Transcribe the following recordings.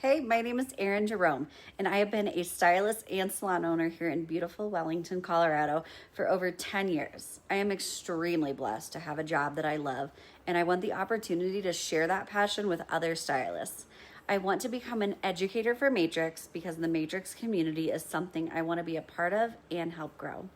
Hey, my name is Erin Jerome, and I have been a stylist and salon owner here in beautiful Wellington, Colorado for over 10 years. I am extremely blessed to have a job that I love, and I want the opportunity to share that passion with other stylists. I want to become an educator for Matrix because the Matrix community is something I want to be a part of and help grow.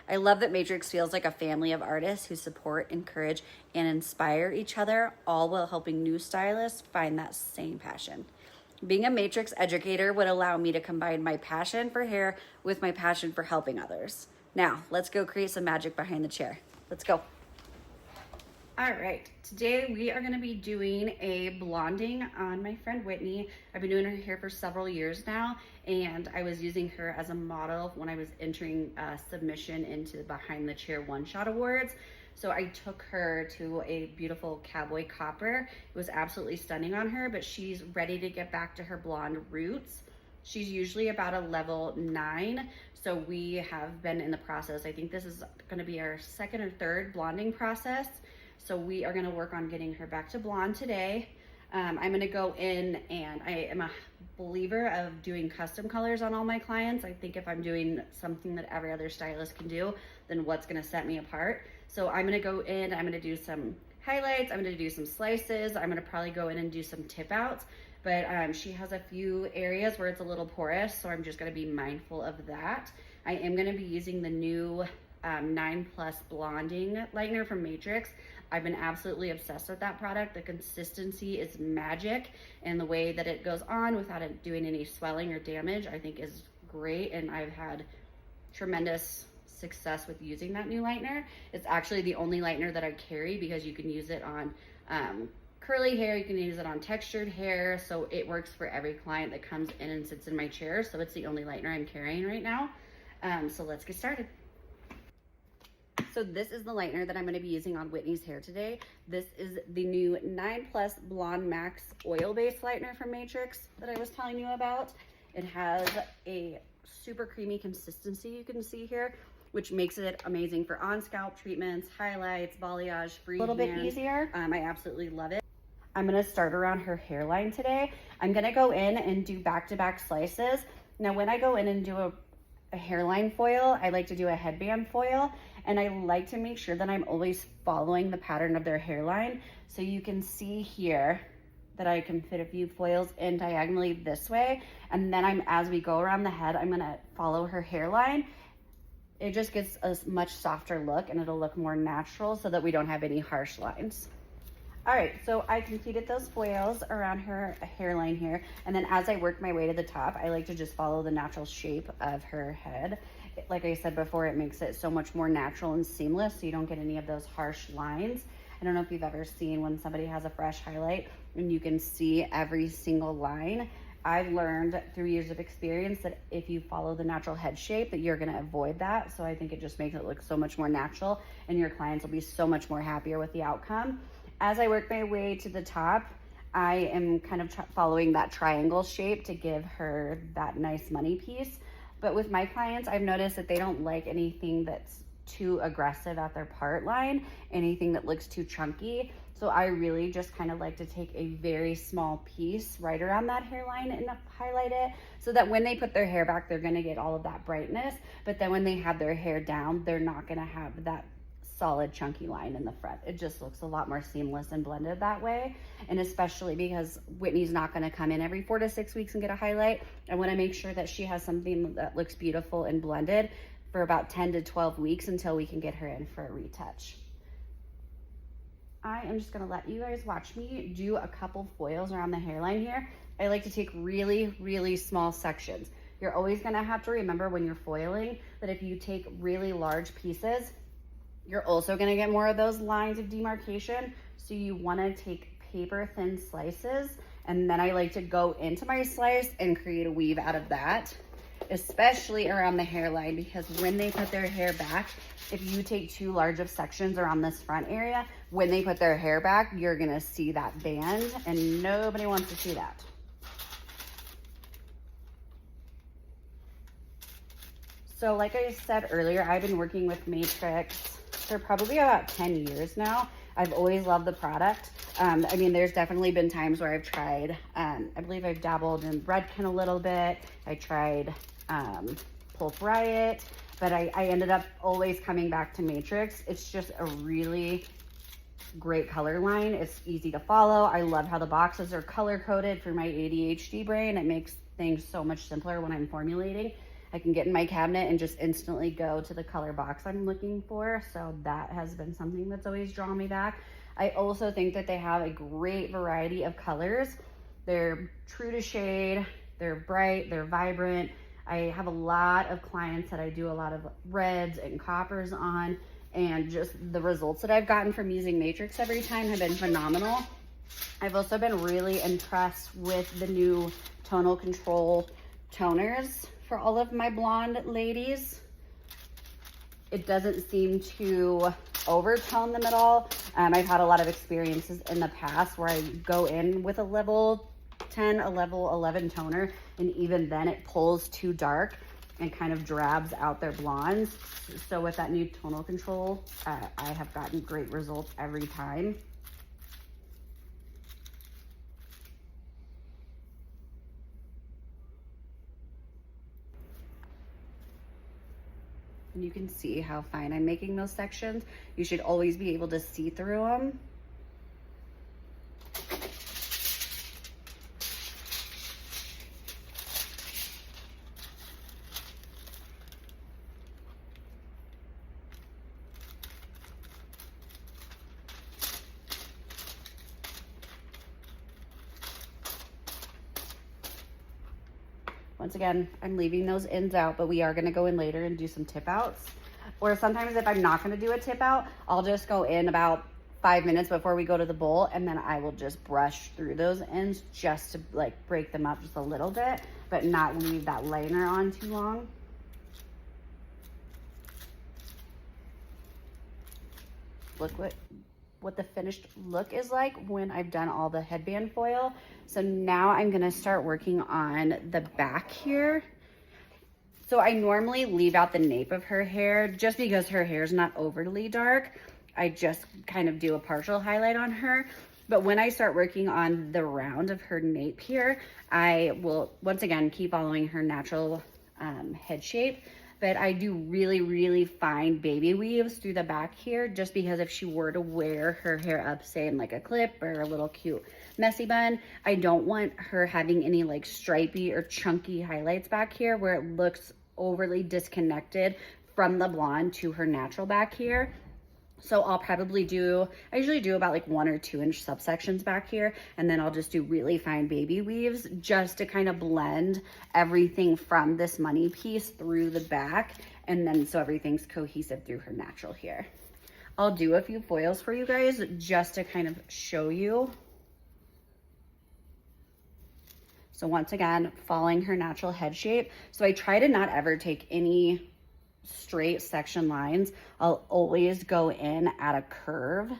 I love that Matrix feels like a family of artists who support, encourage, and inspire each other, all while helping new stylists find that same passion. Being a Matrix educator would allow me to combine my passion for hair with my passion for helping others. Now, let's go create some magic behind the chair. Let's go. All right, today we are gonna be doing a blonding on my friend Whitney. I've been doing her hair for several years now, and I was using her as a model when I was entering a submission into the Behind the Chair One Shot Awards. So I took her to a beautiful cowboy copper. It was absolutely stunning on her, but she's ready to get back to her blonde roots. She's usually about a level 9. So we have been in the process. I think this is gonna be our second or third blonding process. So we are gonna work on getting her back to blonde today. I'm gonna go in, and I am a believer of doing custom colors on all my clients. I think if I'm doing something that every other stylist can do, then what's gonna set me apart? So I'm gonna go in, I'm gonna do some highlights, I'm gonna do some slices, I'm gonna probably go in and do some tip outs, but she has a few areas where it's a little porous, so I'm just gonna be mindful of that. I am gonna be using the new 9 Plus blonding lightener from Matrix. I've been absolutely obsessed with that product. The consistency is magic, and the way that it goes on without it doing any swelling or damage, I think is great, and I've had tremendous success with using that new lightener. It's actually the only lightener that I carry because you can use it on curly hair, you can use it on textured hair, so it works for every client that comes in and sits in my chair. So it's the only lightener I'm carrying right now. So let's get started. So this is the lightener that I'm going to be using on Whitney's hair today. This is the new 9 Plus Blonde Max oil-based lightener from Matrix that I was telling you about. It has a super creamy consistency, you can see here, which makes it amazing for on-scalp treatments, highlights, balayage, free, a little bit easier. I absolutely love it. I'm gonna start around her hairline today. I'm gonna go in and do back-to-back slices. Now, when I go in and do a hairline foil, I like to do a headband foil, and I like to make sure that I'm always following the pattern of their hairline. So you can see here that I can fit a few foils in diagonally this way, and then as we go around the head, I'm gonna follow her hairline. It just gets a much softer look, and it'll look more natural so that we don't have any harsh lines. All right, so I completed those foils around her hairline here, and then as I work my way to the top, I like to just follow the natural shape of her head. Like I said before, it makes it so much more natural and seamless, so you don't get any of those harsh lines. I don't know if you've ever seen when somebody has a fresh highlight and you can see every single line. I've learned through years of experience that if you follow the natural head shape, that you're gonna avoid that. So I think it just makes it look so much more natural, and your clients will be so much more happier with the outcome. As I work my way to the top, I am kind of following that triangle shape to give her that nice money piece. But with my clients, I've noticed that they don't like anything that's too aggressive at their part line, anything that looks too chunky. So I really just kind of like to take a very small piece right around that hairline and highlight it, so that when they put their hair back, they're gonna get all of that brightness. But then when they have their hair down, they're not gonna have that solid chunky line in the front. It just looks a lot more seamless and blended that way. And especially because Whitney's not going to come in every 4 to 6 weeks and get a highlight, I want to make sure that she has something that looks beautiful and blended for about 10 to 12 weeks until we can get her in for a retouch. I am just going to let you guys watch me do a couple foils around the hairline here. I like to take really, really small sections. You're always going to have to remember when you're foiling that if you take really large pieces, you're also gonna get more of those lines of demarcation. So you wanna take paper thin slices, and then I like to go into my slice and create a weave out of that, especially around the hairline, because when they put their hair back, if you take too large of sections around this front area, when they put their hair back, you're gonna see that band, and nobody wants to see that. So like I said earlier, I've been working with Matrix for probably about 10 years now. I've always loved the product. I mean, there's definitely been times where I've tried, I believe I've dabbled in Redken a little bit. I tried Pulp Riot, but I ended up always coming back to Matrix. It's just a really great color line. It's easy to follow. I love how the boxes are color coded for my ADHD brain. It makes things so much simpler when I'm formulating. I can get in my cabinet and just instantly go to the color box I'm looking for. So that has been something that's always drawn me back. I also think that they have a great variety of colors. They're true to shade, they're bright, they're vibrant. I have a lot of clients that I do a lot of reds and coppers on, and just the results that I've gotten from using Matrix every time have been phenomenal. I've also been really impressed with the new tonal control toners for all of my blonde ladies. It doesn't seem to overtone them at all. I've had a lot of experiences in the past where I go in with a level 10, a level 11 toner, and even then it pulls too dark and kind of drabs out their blondes. So with that new tonal control, I have gotten great results every time. And you can see how fine I'm making those sections. You should always be able to see through them. Once again, I'm leaving those ends out, but we are gonna go in later and do some tip outs. Or sometimes if I'm not gonna do a tip out, I'll just go in about 5 minutes before we go to the bowl, and then I will just brush through those ends just to like break them up just a little bit, but not leave that liner on too long. Look what the finished look is like when I've done all the headband foil. So now I'm gonna start working on the back here. So I normally leave out the nape of her hair just because her hair is not overly dark. I just kind of do a partial highlight on her. But when I start working on the round of her nape here, I will once again keep following her natural head shape. But I do really, really fine baby weaves through the back here, just because if she were to wear her hair up, say in like a clip or a little cute messy bun, I don't want her having any like stripy or chunky highlights back here where it looks overly disconnected from the blonde to her natural back here. So I'll probably I usually do about like 1 or 2 inch subsections back here, and then I'll just do really fine baby weaves just to kind of blend everything from this money piece through the back, and then so everything's cohesive through her natural here. I'll do a few foils for you guys just to kind of show you. So once again, following her natural head shape. So I try to not ever take any straight section lines. I'll always go in at a curve.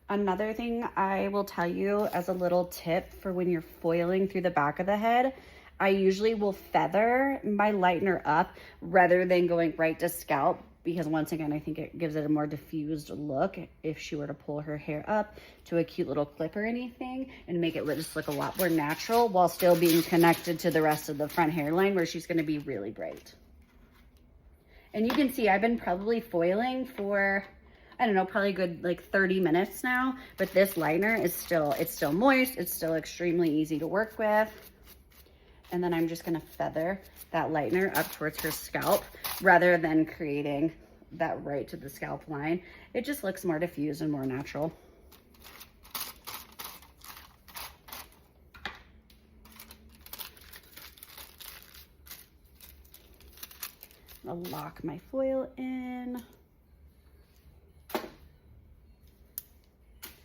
Another thing I will tell you as a little tip for when you're foiling through the back of the head, I usually will feather my lightener up rather than going right to scalp, because once again, I think it gives it a more diffused look if she were to pull her hair up to a cute little clip or anything, and make it just look a lot more natural while still being connected to the rest of the front hairline where she's gonna be really bright. And you can see I've been probably foiling for, I don't know, probably good like 30 minutes now, but this liner is still moist, it's still extremely easy to work with. And then I'm just gonna feather that lightener up towards her scalp rather than creating that right to the scalp line. It just looks more diffused and more natural. I'll lock my foil in.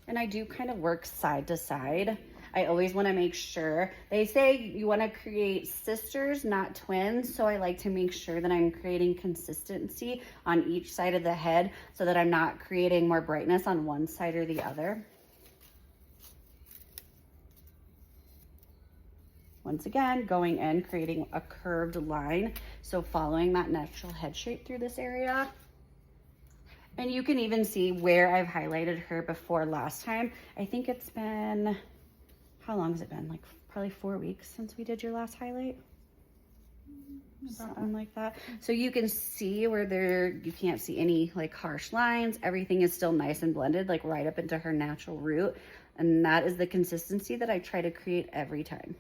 And I do kind of work side to side. I always want to make sure, they say you want to create sisters, not twins. So I like to make sure that I'm creating consistency on each side of the head so that I'm not creating more brightness on one side or the other. Once again, going in, creating a curved line. So following that natural head shape through this area. And you can even see where I've highlighted her before last time. I think it's been, how long has it been? Like probably 4 weeks since we did your last highlight. Something like that. So you can see where you can't see any like harsh lines. Everything is still nice and blended, like right up into her natural root. And that is the consistency that I try to create every time.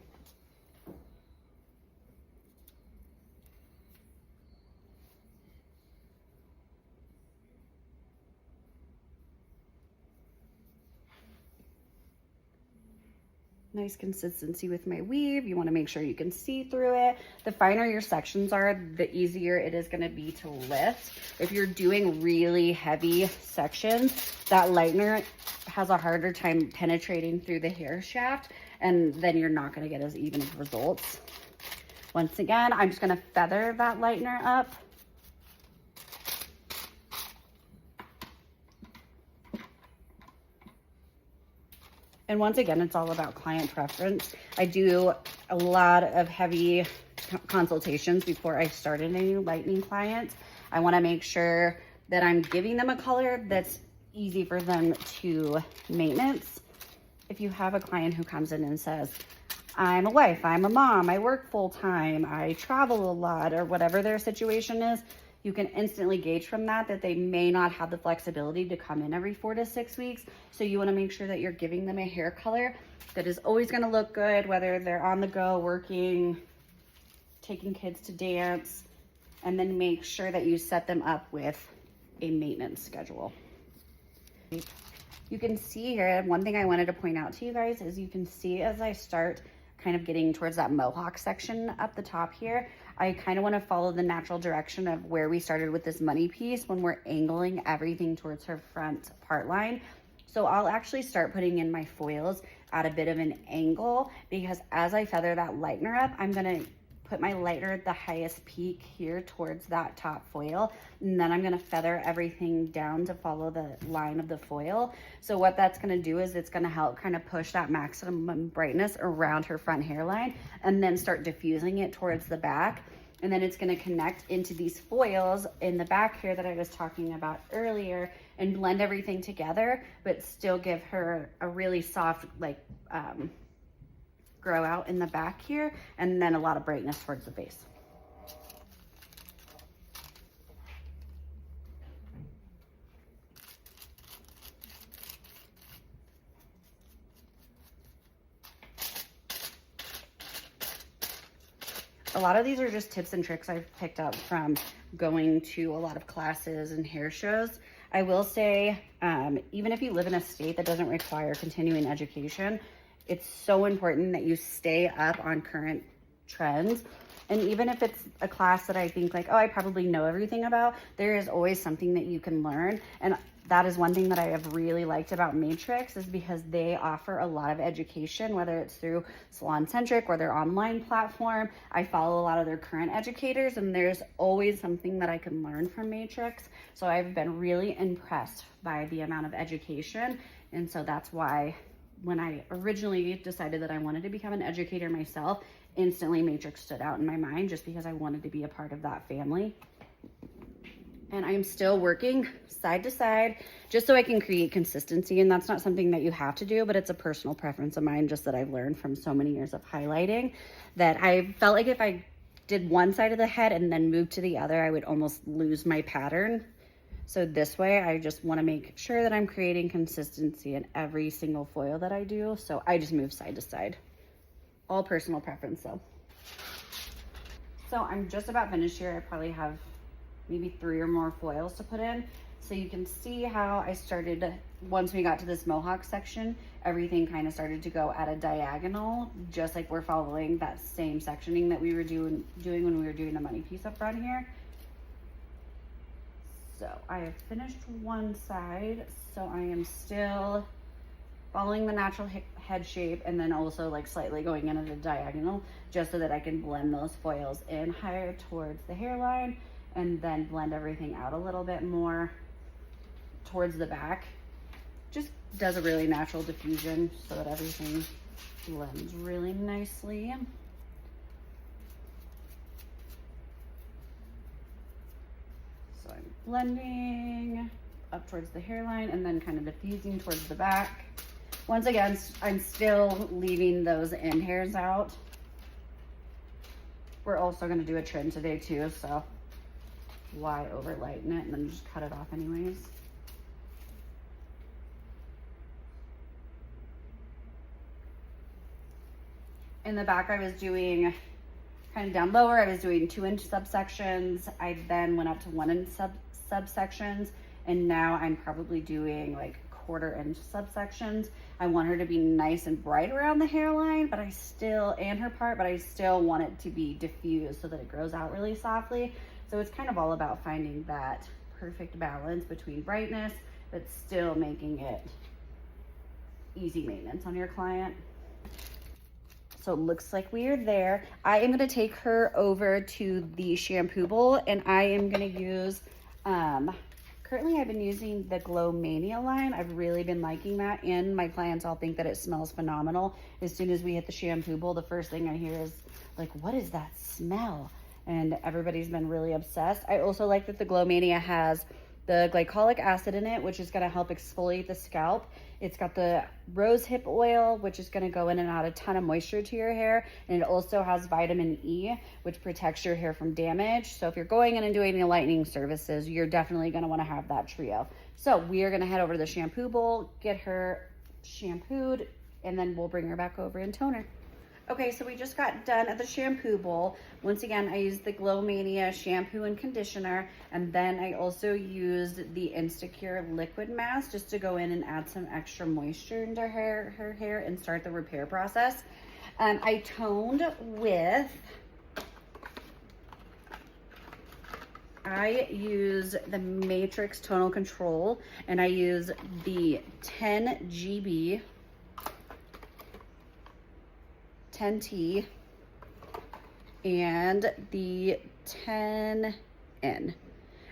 Nice consistency with my weave. You want to make sure you can see through it. The finer your sections are, the easier it is going to be to lift. If you're doing really heavy sections, that lightener has a harder time penetrating through the hair shaft, and then you're not going to get as even of results. Once again, I'm just going to feather that lightener up. And once again, it's all about client preference. I do a lot of heavy consultations before I start any lightning clients. I want to make sure that I'm giving them a color that's easy for them to maintenance. If you have a client who comes in and says, I'm a wife, I'm a mom, I work full time, I travel a lot, or whatever their situation is, you can instantly gauge from that they may not have the flexibility to come in every 4 to 6 weeks. So you want to make sure that you're giving them a hair color that is always going to look good, whether they're on the go, working, taking kids to dance, and then make sure that you set them up with a maintenance schedule. You can see here, one thing I wanted to point out to you guys is you can see as I start kind of getting towards that mohawk section up the top here, I kind of want to follow the natural direction of where we started with this money piece when we're angling everything towards her front part line. So I'll actually start putting in my foils at a bit of an angle, because as I feather that lightener up, I'm going to put my lightener at the highest peak here towards that top foil, and then I'm going to feather everything down to follow the line of the foil. So what that's going to do is it's going to help kind of push that maximum brightness around her front hairline, and then start diffusing it towards the back. And then it's going to connect into these foils in the back here that I was talking about earlier, and blend everything together, but still give her a really soft, like, grow out in the back here, and then a lot of brightness towards the base. A lot of these are just tips and tricks I've picked up from going to a lot of classes and hair shows. I will say, even if you live in a state that doesn't require continuing education, it's so important that you stay up on current trends. And even if it's a class that I think like, oh, I probably know everything about, there is always something that you can learn. And that is one thing that I have really liked about Matrix, is because they offer a lot of education, whether it's through Salon Centric or their online platform. I follow a lot of their current educators, and there's always something that I can learn from Matrix. So I've been really impressed by the amount of education. And so that's why when I originally decided that I wanted to become an educator myself, instantly Matrix stood out in my mind, just because I wanted to be a part of that family. And I'm still working side to side just so I can create consistency. And that's not something that you have to do, but it's a personal preference of mine, just that I've learned from so many years of highlighting, that I felt like if I did one side of the head and then moved to the other, I would almost lose my pattern. So this way, I just want to make sure that I'm creating consistency in every single foil that I do. So I just move side to side. All personal preference though. So I'm just about finished here. I probably have maybe 3 or more foils to put in. So you can see how I started, once we got to this mohawk section, everything kind of started to go at a diagonal, just like we're following that same sectioning that we were doing when we were doing the money piece up front here. So I have finished one side, so I am still following the natural head shape, and then also like slightly going in at a diagonal, just so that I can blend those foils in higher towards the hairline, and then blend everything out a little bit more towards the back. Just does a really natural diffusion so that everything blends really nicely. blending up towards the hairline and then kind of diffusing towards the back. Once again, I'm still leaving those end hairs out. We're also going to do a trim today too, so why over lighten it and then just cut it off anyways. In the back, I was doing kind of down lower. I was doing 2-inch subsections. I then went up to 1-inch subsections, and now I'm probably doing like 1/4-inch subsections. I want her to be nice and bright around the hairline, but I still, and her part, but I still want it to be diffused so that it grows out really softly. So it's kind of all about finding that perfect balance between brightness, but still making it easy maintenance on your client. So it looks like we are there. I am gonna take her over to the shampoo bowl, and I am gonna use, currently I've been using the Glow Mania line. I've really been liking that, and my clients all think that it smells phenomenal. As soon as we hit the shampoo bowl, the first thing I hear is like, what is that smell? And everybody's been really obsessed. I also like that the Glow Mania has the glycolic acid in it, which is gonna help exfoliate the scalp. It's got the rose hip oil, which is gonna go in and add a ton of moisture to your hair. And it also has vitamin E, which protects your hair from damage. So if you're going in and doing any lightening services, you're definitely gonna wanna have that trio. So we are gonna head over to the shampoo bowl, get her shampooed, and then we'll bring her back over and tone her. Okay, so we just got done at the shampoo bowl. Once again, I used the Glow Mania shampoo and conditioner, and then I also used the Instacure liquid mask just to go in and add some extra moisture into her hair and start the repair process. I toned with, I use the Matrix Tonal Control, and I use the 10 GB 10T and the 10N.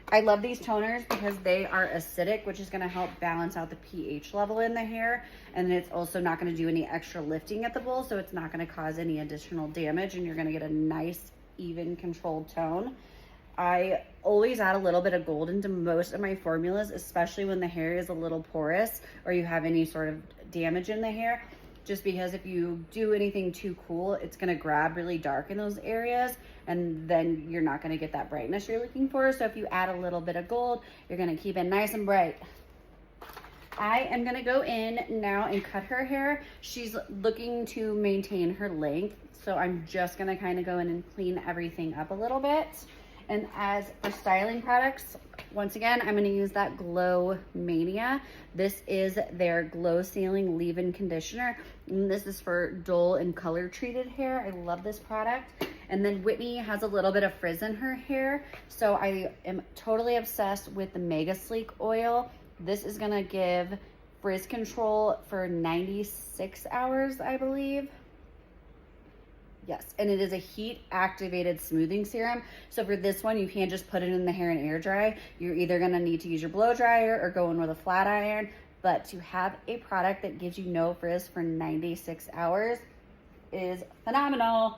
I love these toners because they are acidic, which is going to help balance out the pH level in the hair, and it's also not going to do any extra lifting at the bowl, so it's not going to cause any additional damage, and you're going to get a nice, even, controlled tone. I always add a little bit of gold into most of my formulas, especially when the hair is a little porous or you have any sort of damage in the hair. Just because if you do anything too cool, it's gonna grab really dark in those areas, and then you're not gonna get that brightness you're looking for. So if you add a little bit of gold, you're gonna keep it nice and bright. I am gonna go in now and cut her hair. She's looking to maintain her length, so I'm just gonna kind of go in and clean everything up a little bit. And as for styling products, once again, I'm going to use that Glow Mania. This is their Glow Sealing Leave-In Conditioner. And this is for dull and color treated hair. I love this product. And then Whitney has a little bit of frizz in her hair, so I am totally obsessed with the Mega Sleek oil. This is going to give frizz control for 96 hours, I believe. Yes, and it is a heat activated smoothing serum. So for this one, you can't just put it in the hair and air dry. You're either gonna need to use your blow dryer or go in with a flat iron. But to have a product that gives you no frizz for 96 hours is phenomenal.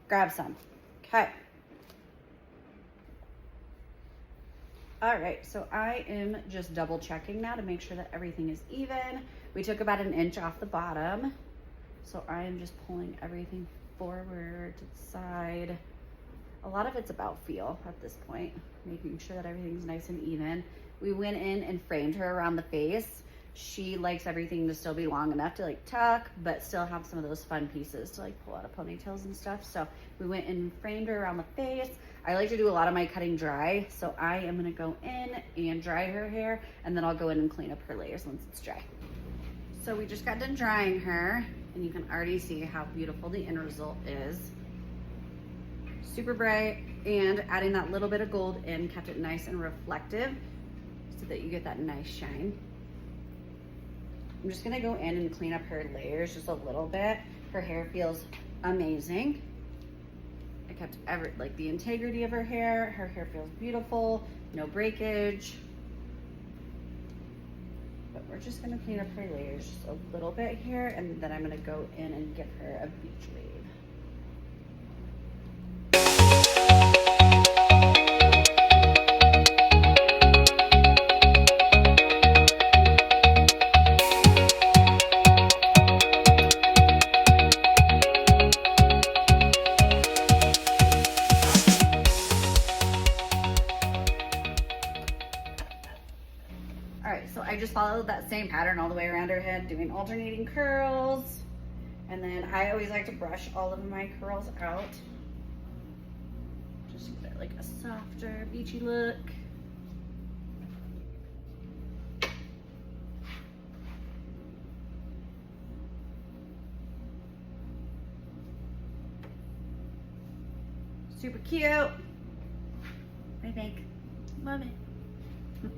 Grab some. Okay. All right, so I am just double checking now to make sure that everything is even. We took about 1 inch off the bottom. So I am just pulling everything forward to the side. A lot of it's about feel at this point, making sure that everything's nice and even. We went in and framed her around the face. She likes everything to still be long enough to like tuck, but still have some of those fun pieces to like pull out of ponytails and stuff. So we went and framed her around the face. I like to do a lot of my cutting dry, so I am gonna go in and dry her hair, and then I'll go in and clean up her layers once it's dry. So we just got done drying her, and you can already see how beautiful the end result is. Super bright, and adding that little bit of gold in kept it nice and reflective so that you get that nice shine. I'm just gonna go in and clean up her layers just a little bit. Her hair feels amazing. I kept the integrity of her hair. Her hair feels beautiful, no breakage. But we're just gonna clean up her layers just a little bit here, and then I'm gonna go in and give her a beach wave. Okay, so I just followed that same pattern all the way around her head, doing alternating curls. And then I always like to brush all of my curls out. Just to get like a softer, beachy look. Super cute. I think. Love it.